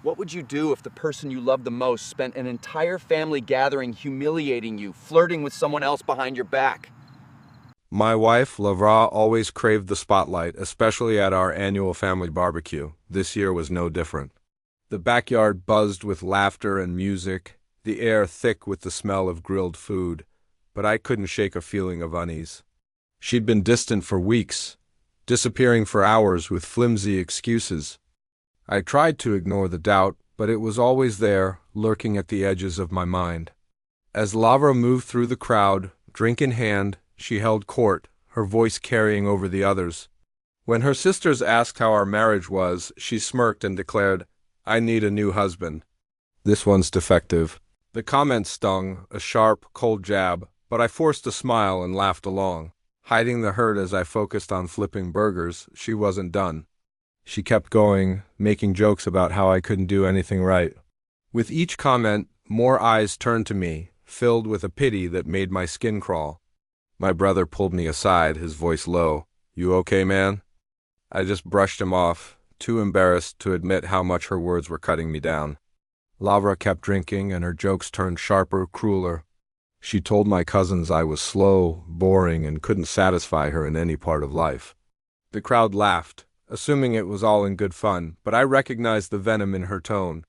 What would you do if the person you love the most spent an entire family gathering humiliating you, flirting with someone else behind your back? My wife, Lavra, always craved the spotlight, especially at our annual family barbecue. This year was no different. The backyard buzzed with laughter and music, the air thick with the smell of grilled food, but I couldn't shake a feeling of unease. She'd been distant for weeks, disappearing for hours with flimsy excuses. I tried to ignore the doubt, but it was always there, lurking at the edges of my mind. As Lavra moved through the crowd, drink in hand, she held court, her voice carrying over the others. When her sisters asked how our marriage was, she smirked and declared, "I need a new husband. This one's defective." The comment stung, a sharp, cold jab, but I forced a smile and laughed along. Hiding the hurt as I focused on flipping burgers, she wasn't done. She kept going, making jokes about how I couldn't do anything right. With each comment, more eyes turned to me, filled with a pity that made my skin crawl. My brother pulled me aside, his voice low. "You okay, man?" I just brushed him off, too embarrassed to admit how much her words were cutting me down. Lavra kept drinking, and her jokes turned sharper, crueler. She told my cousins I was slow, boring, and couldn't satisfy her in any part of life. The crowd laughed, assuming it was all in good fun, but I recognized the venom in her tone.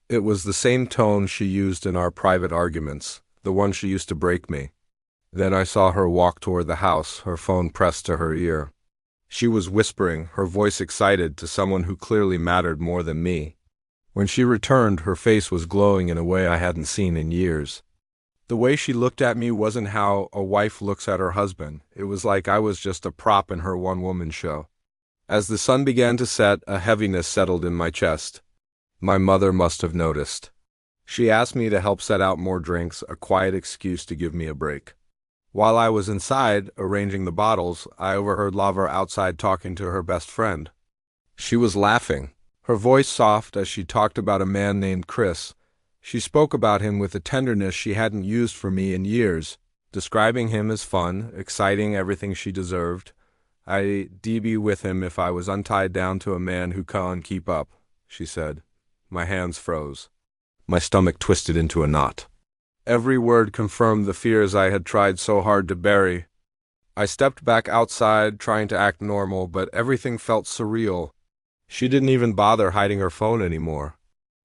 It was the same tone she used in our private arguments, the one she used to break me. Then I saw her walk toward the house, her phone pressed to her ear. She was whispering, her voice excited, to someone who clearly mattered more than me. When she returned, her face was glowing in a way I hadn't seen in years. The way she looked at me wasn't how a wife looks at her husband. It was like I was just a prop in her one-woman show. As the sun began to set, a heaviness settled in my chest. My mother must have noticed. She asked me to help set out more drinks, a quiet excuse to give me a break. While I was inside, arranging the bottles, I overheard Lavra outside talking to her best friend. She was laughing, her voice soft as she talked about a man named Chris. She spoke about him with a tenderness she hadn't used for me in years, describing him as fun, exciting, everything she deserved. "I'd be with him if I was untied down to a man who can't keep up," she said. My hands froze. My stomach twisted into a knot. Every word confirmed the fears I had tried so hard to bury. I stepped back outside, trying to act normal, but everything felt surreal. She didn't even bother hiding her phone anymore.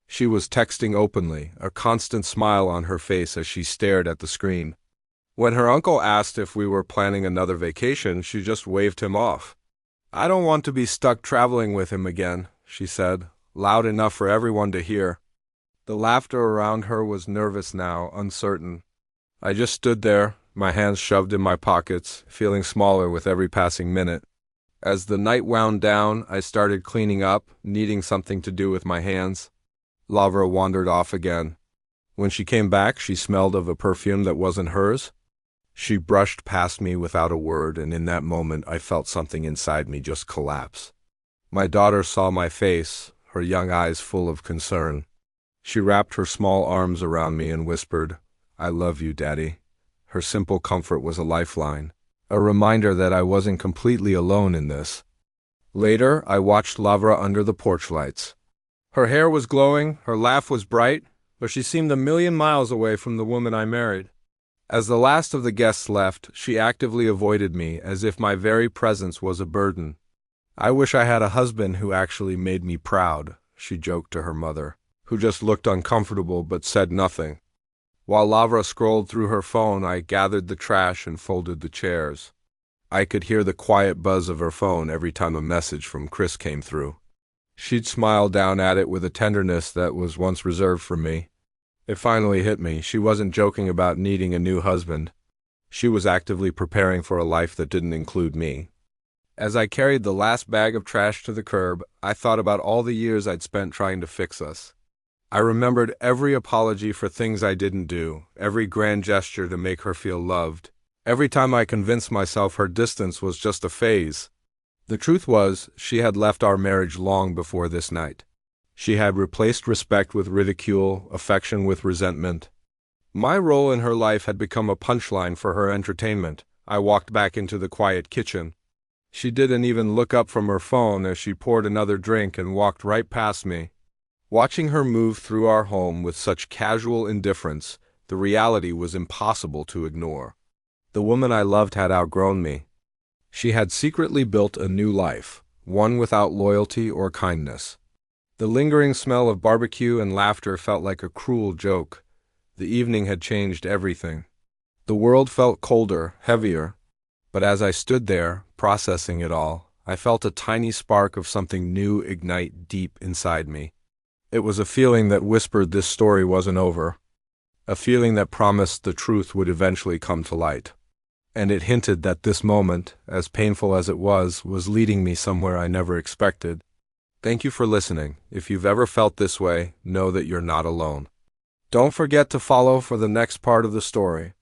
She was texting openly, a constant smile on her face as she stared at the screen. When her uncle asked if we were planning another vacation, she just waved him off. "I don't want to be stuck traveling with him again," she said, loud enough for everyone to hear. The laughter around her was nervous now, uncertain. I just stood there, my hands shoved in my pockets, feeling smaller with every passing minute. As the night wound down, I started cleaning up, needing something to do with my hands. Lavra wandered off again. When she came back, she smelled of a perfume that wasn't hers. She brushed past me without a word, and in that moment I felt something inside me just collapse. My daughter saw my face, her young eyes full of concern. She wrapped her small arms around me and whispered, "I love you, Daddy." Her simple comfort was a lifeline, a reminder that I wasn't completely alone in this. Later, I watched Lavra under the porch lights. Her hair was glowing, her laugh was bright, but she seemed a million miles away from the woman I married. As the last of the guests left, she actively avoided me, as if my very presence was a burden. "I wish I had a husband who actually made me proud," she joked to her mother, who just looked uncomfortable but said nothing. While Lavra scrolled through her phone, I gathered the trash and folded the chairs. I could hear the quiet buzz of her phone every time a message from Chris came through. She'd smile down at it with a tenderness that was once reserved for me. It finally hit me. She wasn't joking about needing a new husband. She was actively preparing for a life that didn't include me. As I carried the last bag of trash to the curb, I thought about all the years I'd spent trying to fix us. I remembered every apology for things I didn't do, every grand gesture to make her feel loved. Every time I convinced myself her distance was just a phase. The truth was, she had left our marriage long before this night. She had replaced respect with ridicule, affection with resentment. My role in her life had become a punchline for her entertainment. I walked back into the quiet kitchen. She didn't even look up from her phone as she poured another drink and walked right past me. Watching her move through our home with such casual indifference, the reality was impossible to ignore. The woman I loved had outgrown me. She had secretly built a new life, one without loyalty or kindness. The lingering smell of barbecue and laughter felt like a cruel joke. The evening had changed everything. The world felt colder, heavier, but as I stood there, processing it all, I felt a tiny spark of something new ignite deep inside me. It was a feeling that whispered this story wasn't over, a feeling that promised the truth would eventually come to light. And it hinted that this moment, as painful as it was leading me somewhere I never expected. Thank you for listening. If you've ever felt this way, know that you're not alone. Don't forget to follow for the next part of the story.